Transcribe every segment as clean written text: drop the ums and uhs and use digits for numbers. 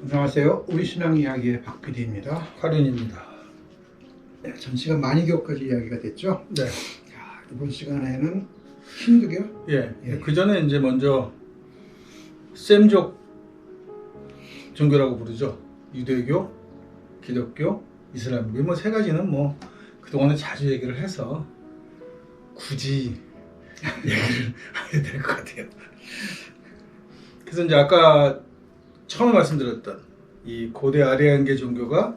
안녕하세요. 우리 신앙 이야기의 박 PD입니다. 화륜입니다. 네, 전 시간 만이교까지 이야기가 됐죠. 네. 자, 이번 시간에는 힌두교. 예. 예. 그 전에 이제 먼저 셈족 종교라고 부르죠. 유대교, 기독교, 이슬람교. 뭐 세 가지는 뭐 그동안에 자주 얘기를 해서 굳이 얘기를 안 해도 될 것 같아요. 그래서 이제 아까 처음에 말씀드렸던 이 고대 아리안계 종교가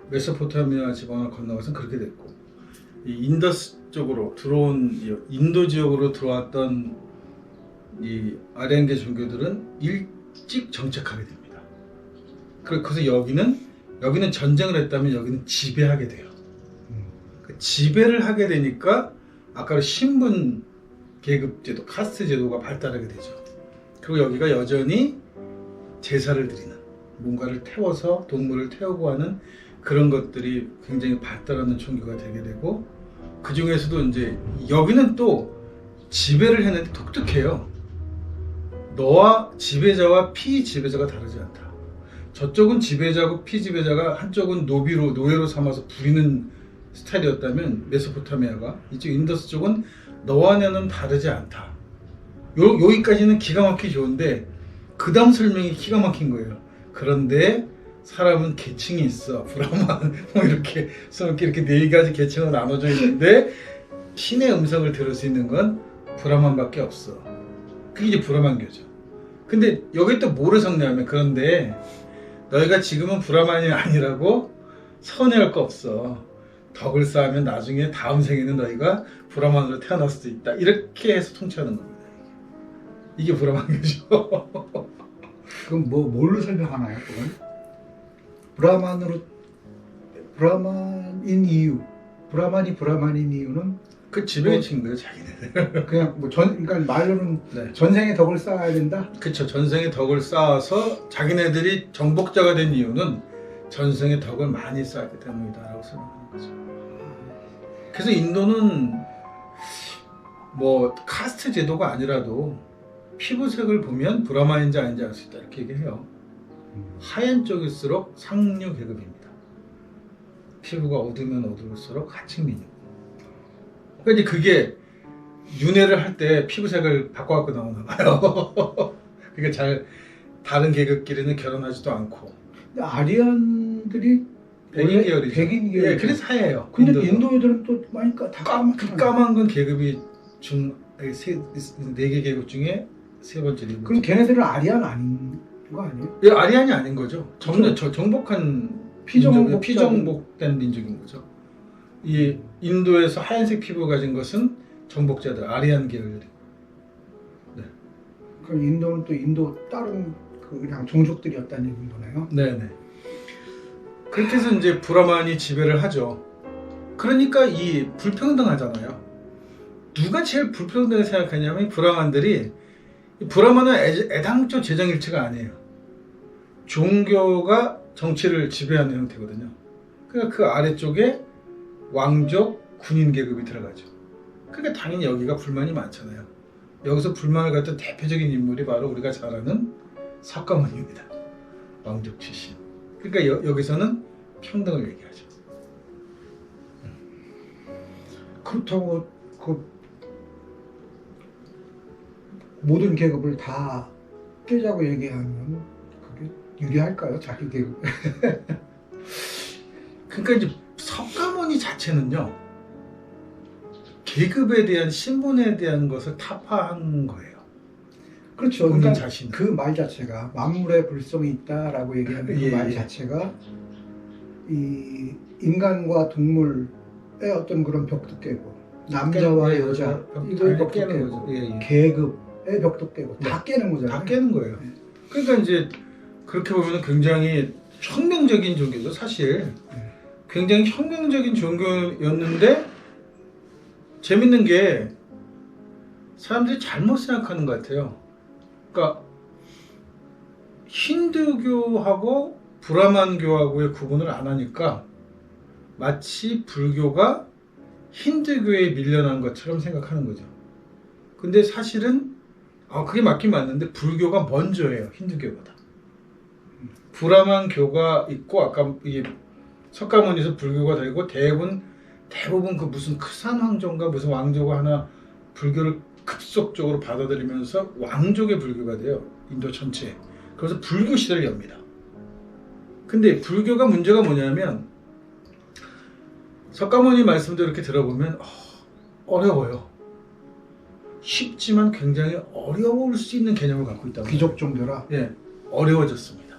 메소포타미아 지방을 건너가서 그렇게 됐고, 이 인더스 쪽으로 들어온 인도 지역으로 들어왔던 이 아리안계 종교들은 일찍 정착하게 됩니다. 그래서 여기는 전쟁을 했다면 여기는 지배하게 돼요. 그 지배를 하게 되니까 아까 신분 계급 제도, 카스트 제도가 발달하게 되죠. 그리고 여기가 여전히 제사를 드리는, 뭔가를 태워서 동물을 태우고 하는 그런 것들이 굉장히 발달하는 종교가 되게 되고, 그 중에서도 이제 여기는 또 지배를 했는데 독특해요. 너와 지배자와 피지배자가 다르지 않다. 저쪽은 지배자고 피지배자가 한쪽은 노예로 삼아서 부리는 스타일이었다면 메소포타미아가, 이쪽 인더스 쪽은 너와 나는 다르지 않다. 여기까지는 기가 막히게 좋은데 그 다음 설명이 기가 막힌 거예요. 그런데 사람은 계층이 있어. 브라만 뭐 이렇게 이렇게 네 가지 계층으로 나눠져 있는데 신의 음성을 들을 수 있는 건 브라만밖에 없어. 그게 이제 브라만교죠. 근데 여기 또 뭐를 섞냐면, 그런데 너희가 지금은 브라만이 아니라고 서운해할 거 없어. 덕을 쌓으면 나중에 다음 생에는 너희가 브라만으로 태어날 수도 있다. 이렇게 해서 통치하는 겁니다. 이게 브라만교죠. 그럼 뭘로 설명하나요? 그건? 브라만인 이유. 브라만인 이유는 그 지배계층인 거예요, 자기네들. 그냥 그러니까 말로는 네. 전생에 덕을 쌓아야 된다. 그쵸. 전생에 덕을 쌓아서 자기네들이 정복자가 된 이유는 전생에 덕을 많이 쌓았기 때문이다라고 설명하는 거죠. 그래서 인도는 뭐 카스트 제도가 아니라도 피부색을 보면 브라만인지 아닌지 알 수 있다, 이렇게 얘기해요. 하얀 쪽일수록 상류 계급입니다. 피부가 어두우면 어두울수록 하층민이고. 그러니까 이제 그게 윤회를 할 때 피부색을 바꿔갖고 나오나 봐요. 그러니까 잘 다른 계급끼리는 결혼하지도 않고. 근데 아리안들이 백인 계열이죠. 백인 계열. 예, 그래서 하얘요. 근데 인도도. 인도애들은 또 많이 다 까만 건 계급이 네 개 계급 중에 세 번째. 그럼 걔네들은 아리안 아닌 거 아니에요? 예, 아리안이 아닌 거죠. 정복한 피정복된 민족인 거죠. 이 인도에서 하얀색 피부 가진 것은 정복자들, 아리안 계열이. 네. 그럼 인도는 또 인도 다른 그냥 종족들이었다는 거네요. 네네. 그렇게 해서 이제 브라만이 지배를 하죠. 그러니까 이 불평등하잖아요. 누가 제일 불평등하게 생각하냐면, 이 브라만들이, 브라만은 애당초 재정일체가 아니에요. 종교가 정치를 지배하는 형태거든요. 그러니까 그 아래쪽에 왕족, 군인 계급이 들어가죠. 그러니까 당연히 여기가 불만이 많잖아요. 여기서 불만을 갖던 대표적인 인물이 바로 우리가 잘 아는 석가모니입니다. 왕족 출신. 그러니까 여기서는 평등을 얘기하죠. 그렇다고 그 모든 계급을 다 깨자고 얘기하면 그게 유리할까요? 자기 계급. 그러니까 이제 석가모니 자체는요, 계급에 대한 신분에 대한 것을 타파한 거예요. 그렇죠. 본인 그러니까 자신. 그 말 자체가 만물의 불성이 있다라고 얘기하는 그 예, 말 예. 자체가 이 인간과 동물의 어떤 그런 벽도 깨고, 남자와 깨- 여자 벽- 이걸 벽도 깨는 깨고, 거죠. 예, 예. 계급의 벽도 깨고 다 깨는 거잖아요. 다 깨는 거예요. 그러니까 이제 그렇게 보면 굉장히 혁명적인 종교죠, 사실. 굉장히 혁명적인 종교였는데, 재밌는 게 사람들이 잘못 생각하는 것 같아요. 그러니까 힌두교하고 브라만교하고의 구분을 안 하니까 마치 불교가 힌두교에 밀려난 것처럼 생각하는 거죠. 근데 사실은 그게 맞긴 맞는데 불교가 먼저예요, 힌두교보다. 브라만 교가 있고 아까 이 석가모니에서 불교가 되고 대부분 그 무슨 크산 왕조인가 무슨 왕조가 하나 불교를 급속적으로 받아들이면서 왕족의 불교가 돼요. 인도 전체에. 그래서 불교 시대를 엽니다. 근데 불교가 문제가 뭐냐면 석가모니 말씀도 이렇게 들어보면 어려워요. 쉽지만 굉장히 어려울 수 있는 개념을 갖고 있다는 거예요. 귀족 종교라. 예, 어려워졌습니다.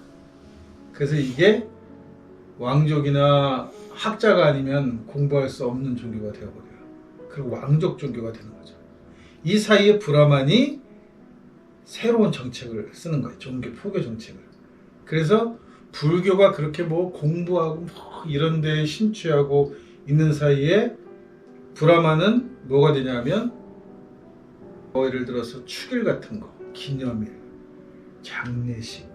그래서 이게 왕족이나 학자가 아니면 공부할 수 없는 종교가 되어버려요. 그리고 왕족 종교가 되는 거죠. 이 사이에 브라만이 새로운 정책을 쓰는 거예요. 종교 포교 정책을. 그래서 불교가 그렇게 뭐 공부하고 뭐 이런 데에 심취하고 있는 사이에 브라만은 뭐가 되냐면 예를 들어서 축일 같은 거, 기념일, 장례식,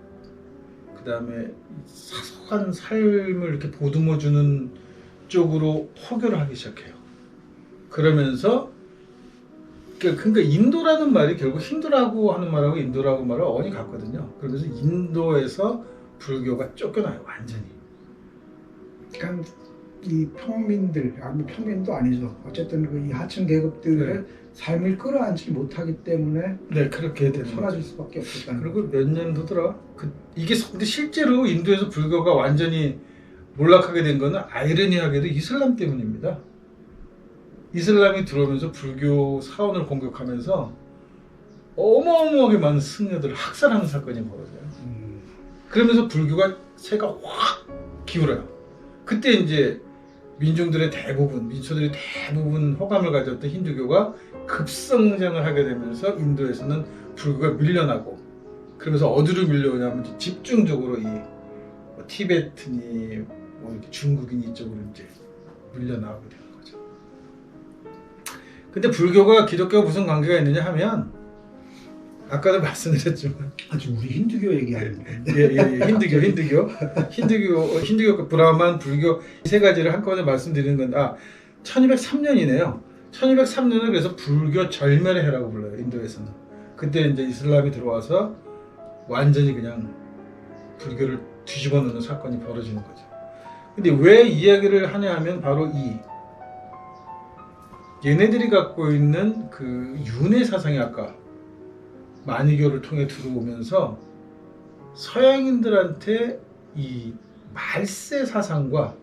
그 다음에 사소한 삶을 이렇게 보듬어주는 쪽으로 포교를 하기 시작해요. 그러면서 그러니까 인도라는 말이 결국 힌두라고 하는 말하고 인도라고 말은 어원이 같거든요. 그러면서 인도에서 불교가 쫓겨나요, 완전히. 그러니까 이 평민들, 아니 평민도 아니죠. 어쨌든 그 이 하층 계급들의 네. 삶을 끌어안지 못하기 때문에 네, 그렇게 되는 사라질 거죠. 수밖에 없었다는 그리고 몇 년도더라? 근데 실제로 인도에서 불교가 완전히 몰락하게 된 거는 아이러니하게도 이슬람 때문입니다. 이슬람이 들어오면서 불교 사원을 공격하면서 어마어마하게 많은 승려들을 학살하는 사건이 벌어져요. 그러면서 불교가 세가 확 기울어요. 그때 이제 민중들의 대부분, 민초들이 대부분 호감을 가졌던 힌두교가 급성장을 하게 되면서 인도에서는 불교가 밀려나고, 그러면서 어디로 밀려오냐면 집중적으로 뭐 티베트니 뭐 이렇게 중국인 이쪽으로 이제 밀려나오게 되는 거죠. 근데 불교가 기독교와 무슨 관계가 있느냐 하면 아까도 말씀드렸지만 아주 우리 힌두교 얘기하는 건데. 힌두교, 브라만, 불교 이 세 가지를 한꺼번에 말씀드리는 건 1203년이네요. 1203년을 그래서 불교 절멸의 해라고 불러요, 인도에서는. 그때 이제 이슬람이 들어와서 완전히 그냥 불교를 뒤집어 놓는 사건이 벌어지는 거죠. 근데 왜 이야기를 하냐 하면 바로 얘네들이 갖고 있는 그 윤회 사상이 아까 만이교를 통해 들어오면서 서양인들한테 이 말세 사상과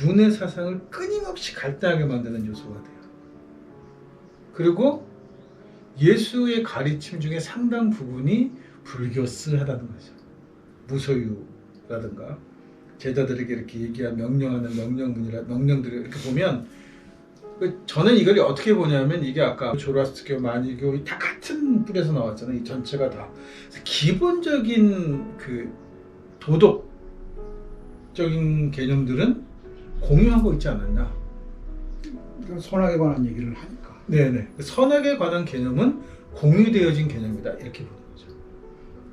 윤회 사상을 끊임없이 갈등하게 만드는 요소가 돼요. 그리고 예수의 가르침 중에 상당 부분이 불교스하다는 거죠. 무소유라든가 제자들에게 이렇게 얘기한 명령하는 명령들을 이렇게 보면, 저는 이걸 어떻게 보냐면 이게 아까 조라스트교, 만이교 다 같은 뿔에서 나왔잖아요. 이 전체가 다 기본적인 그 도덕적인 개념들은 공유하고 있지 않았나. 그러니까 선악에 관한 얘기를 하니까. 네네. 선악에 관한 개념은 공유되어진 개념이다, 이렇게 보는 거죠.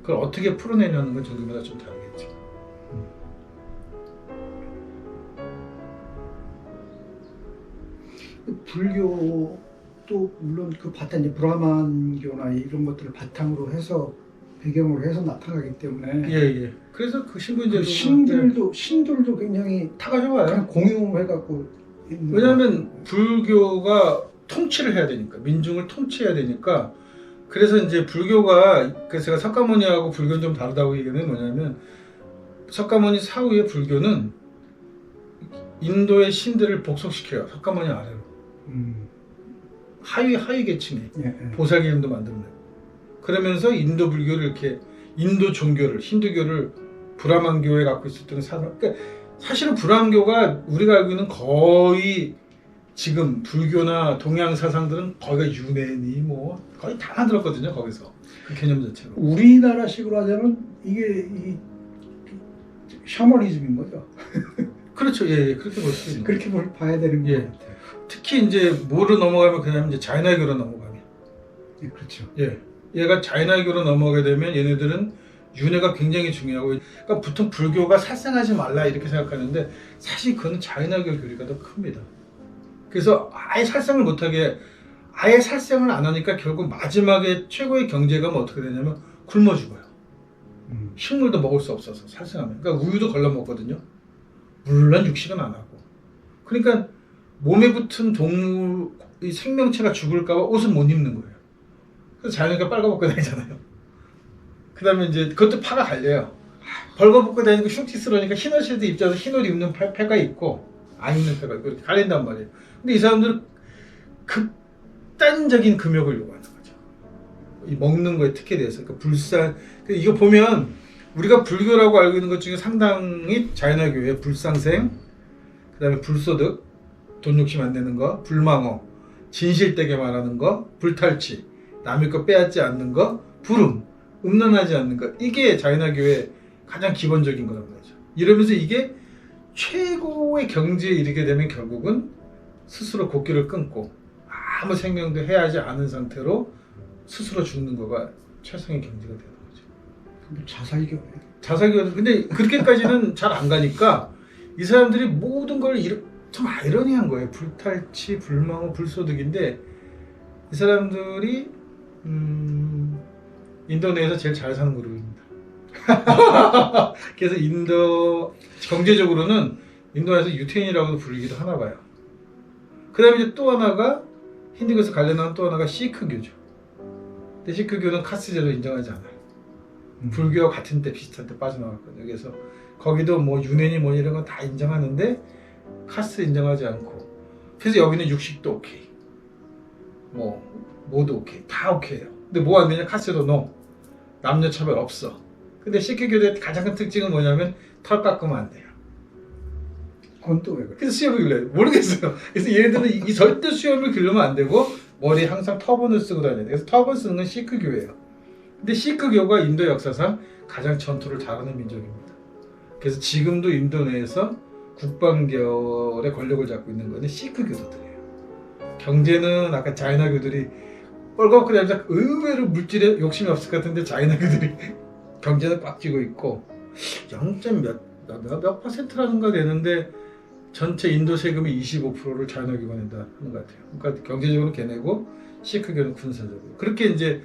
그걸 어떻게 풀어내냐는 건 종교마다 좀 다르겠죠. 불교도 물론 그 바탕, 이제 브라만교나 이런 것들을 바탕으로 해서 배경으로 해서 나타나기 때문에 예. 그래서 그 신분제도 신들도 굉장히 다 가져와요. 그냥 공유해갖고 있는. 왜냐하면 불교가 통치를 해야 되니까, 민중을 통치해야 되니까. 그래서 이제 불교가, 그래서 제가 석가모니하고 불교는 좀 다르다고 얘기하는 뭐냐면, 석가모니 사후의 불교는 인도의 신들을 복속시켜요. 석가모니 아래로. 하위 계층에 보살 개념도 만들어내고, 그러면서 인도 불교를 이렇게, 인도 종교를, 힌두교를 브라만교에 갖고 있었던 사상. 그러니까 사실은 브라만교가 우리가 알고 있는 거의 지금 불교나 동양 사상들은 거기가 유네니 뭐 거의 다 만들었거든요. 거기서 그 개념 자체로. 우리나라식으로 하자면 이게 이 샤머니즘인 거죠. 그렇죠. 예, 그렇게 볼 수 있는. 그렇게 봐야 되는 것 같아요. 특히 이제 뭐로 넘어가면 그냥 이제 자이나교로 넘어가면. 예, 그렇죠. 예, 얘가 자이나교로 넘어가게 되면 얘네들은 윤회가 굉장히 중요하고, 그러니까 보통 불교가 살생하지 말라 이렇게 생각하는데 사실 그건 자이나교 교리가 더 큽니다. 그래서 아예 살생을 못하게, 아예 살생을 안 하니까 결국 마지막에 최고의 경제감은 어떻게 되냐면 굶어 죽어요. 식물도 먹을 수 없어서 살생하면. 그러니까 우유도 걸러 먹거든요. 물론 육식은 안 하고. 그러니까 몸에 붙은 동물, 이 생명체가 죽을까봐 옷은 못 입는 거예요. 그래서 자연이가 빨가벗고 다니잖아요. 그 다음에 이제 그것도 파가 갈려요. 벌거벗고 다니고 흉티스러우니까 흰 옷에도 입자서 흰 옷 입는 패가 있고 안 입는 패가 있고 이렇게 갈린단 말이에요. 근데 이 사람들은 극단적인 금욕을 요구하는 거죠. 이 먹는 거에 특혜돼서. 그러니까 불상, 이거 보면 우리가 불교라고 알고 있는 것 중에 상당히 자연화교회, 불상생, 그 다음에 불소득, 돈 욕심 안 내는 거, 불망어, 진실되게 말하는 거, 불탈취, 남의 거 빼앗지 않는 거, 불음, 음란하지 않는 거. 이게 자연화교회의 가장 기본적인 거라고 하죠. 이러면서 이게 최고의 경지에 이르게 되면 결국은 스스로 곡기를 끊고 아무 생명도 해하지 않은 상태로 스스로 죽는 거가 최상의 경지가 되는 거죠. 자살교네. 자살교회. 근데 그렇게까지는 잘 안 가니까 이 사람들이 모든 걸 참 아이러니한 거예요. 불탈취, 불망어, 불소득인데 이 사람들이 인도 내에서 제일 잘 사는 그룹입니다. 그래서 인도 경제적으로는 인도에서 유태인이라고도 부르기도 하나 봐요. 그 다음에 이제 또 하나가 힌두교에서 관련한 또 하나가 시크교죠. 근데 시크교는 카스제도 인정하지 않아요. 불교와 같은 때 비슷한 때 빠져나왔거든요. 그래서 거기도 뭐 윤회니 뭐니 이런 건 다 인정하는데 카스트 인정하지 않고, 그래서 여기는 육식도 오케이, 뭐 뭐도 오케이, 다 오케이예요. 근데 뭐 안 되냐? 카스트도 노, 남녀 차별 없어. 근데 시크교의 가장 큰 특징은 뭐냐면 털 깎으면 안 돼요. 그건 또 왜 그래? 그래서 수염을 길러요. 모르겠어요. 그래서 얘네들은 이 절대 수염을 기르면 안 되고 머리에 항상 터번을 쓰고 다녀야 돼요. 그래서 터번 쓰는 건 시크교예요. 근데 시크교가 인도 역사상 가장 전투를 잘하는 민족입니다. 그래서 지금도 인도 내에서 국방결의 권력을 잡고 있는 거는 시크교도들이에요. 경제는 아까 자이나교들이 뻘겋고 다니면서 의외로 물질에 욕심이 없을 것 같은데 자이나교들이 경제는 꽉 쥐고 있고 0.몇 퍼센트라든가 되는데 전체 인도 세금의 25%를 자이나교가 낸다 하는 것 같아요. 그러니까 경제적으로 걔네고 시크교는 군사적으로. 그렇게 이제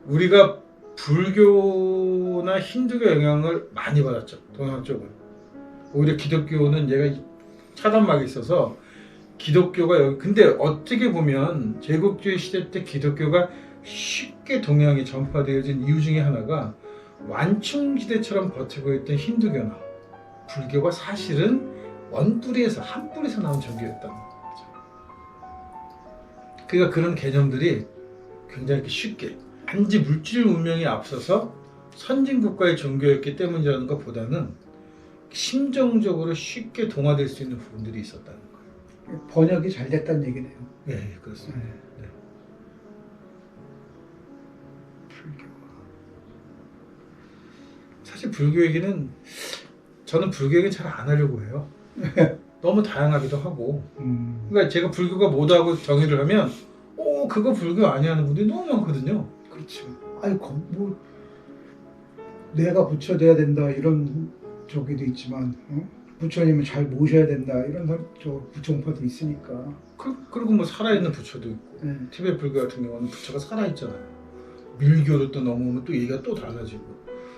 우리가 불교나 힌두교 영향을 많이 받았죠. 동양 쪽은. 오히려 기독교는 얘가 차단막이 있어서 기독교가 여기, 근데 어떻게 보면 제국주의 시대 때 기독교가 쉽게 동양에 전파되어진 이유 중에 하나가 완충지대처럼 버티고 있던 힌두교나 불교가 사실은 원뿌리에서 한 뿌리에서 나온 종교였다는 거죠. 그러니까 그런 개념들이 굉장히 쉽게 단지 물질 문명이 앞서서 선진국가의 종교였기 때문이라는 것보다는 심정적으로 쉽게 동화될 수 있는 부분들이 있었다는 거예요. 번역이 잘 됐다는 얘기네요. 네, 그렇습니다. 네. 불교. 사실 불교 얘기는 저는 불교 얘기 잘 안 하려고 해요. 너무 다양하기도 하고. 그러니까 제가 불교가 뭐다고 정의를 하면 그거 불교 아니야 하는 분들이 너무 많거든요. 그렇죠. 아니 뭐 내가 부처돼야 된다 이런 저기도 있지만 부처님을 잘 모셔야 된다 이런 저 부총파도 있으니까. 그리고 뭐 살아있는 부처도 있고 네. 티베트 불교 같은 경우는 부처가 살아있잖아요. 밀교를 또 넘어오면 또 얘기가 또 달라지고,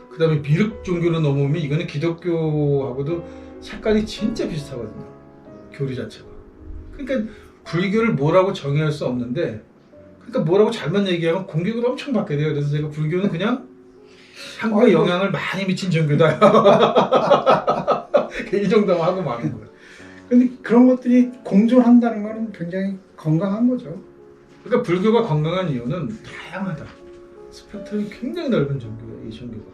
그 다음에 미륵 종교를 넘어오면 이거는 기독교하고도 색깔이 진짜 비슷하거든요. 교리 자체가. 그러니까 불교를 뭐라고 정의할 수 없는데, 그러니까 뭐라고 잘못 얘기하면 공격을 엄청 받게 돼요. 그래서 제가 불교는 그냥 한국에 영향을 많이 미친 종교다. 이 정도만 하고 마는 거예요. 근데 그런 것들이 공존한다는 거는 굉장히 건강한 거죠. 그러니까 불교가 건강한 이유는 다양하다. 스펙트럼이 굉장히 넓은 종교예요, 이 종교가.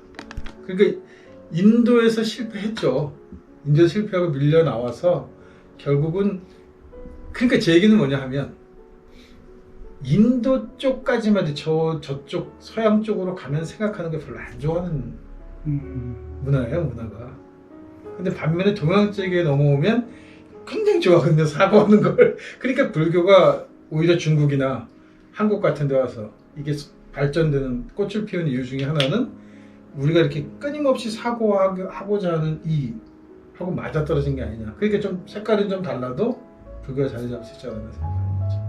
그러니까 인도에서 실패했죠. 인도에서 실패하고 밀려 나와서 결국은, 그러니까 제 얘기는 뭐냐 하면 인도 쪽까지만 저쪽 서양 쪽으로 가면 생각하는 게 별로 안 좋아하는 문화예요, 문화가. 근데 반면에 동양 쪽에 넘어오면 굉장히 좋아하거든요, 사고하는 걸. 그러니까 불교가 오히려 중국이나 한국 같은 데 와서 이게 발전되는 꽃을 피우는 이유 중에 하나는 우리가 이렇게 끊임없이 사고하고자 하는 하고 맞아떨어진 게 아니냐. 그러니까 좀 색깔은 좀 달라도 불교가 자리 잡을 수 있지 않나 생각합니다.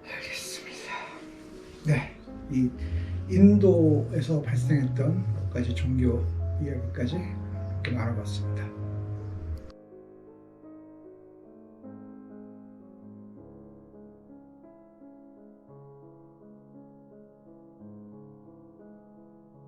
알겠습니다. 네, 이 인도에서 발생했던 몇 가지 종교 이야기까지 이렇게 나눠봤습니다.